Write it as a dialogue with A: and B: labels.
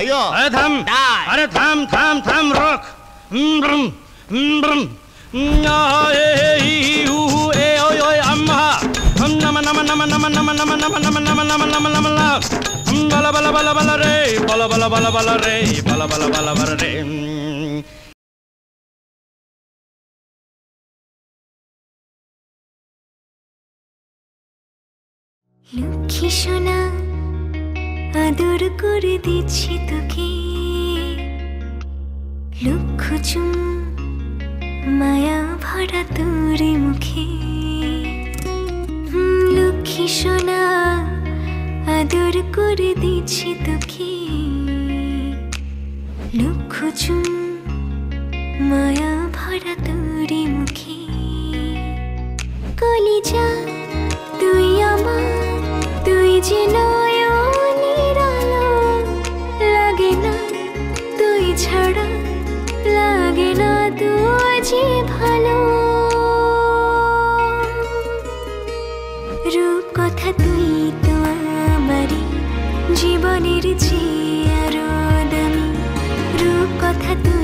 A: ভাইও
B: আরে থাম, আরে থাম থাম থাম রক। আম্মা নামা নামা নামা নামা নামা নামা নামা নামা নামা নামা নামা নামা নামা বালা বালা বালা বালা রে বালা বালা বালা বালা রে বালা বালা বালা বালা রে।
C: লক্ষ্মী সোনা আদর করে দিচ্ছি তোকে, লক্ষ চুম মায়া ভরা তোর মুখে। লক্ষ্মী সোনা আদর করে দিচ্ছি তোকে, লক্ষ চুম মায়া ভরা তোর মুখে। কলিজা তুই আমার, তুই যে নয়নের আলো, লাগে না তুই ছাড়া, লাগে না তুই যে ভালো। রূপ কথা তুই তো আমারই জীবনের যে আরো দামি, রূপ কথা তুই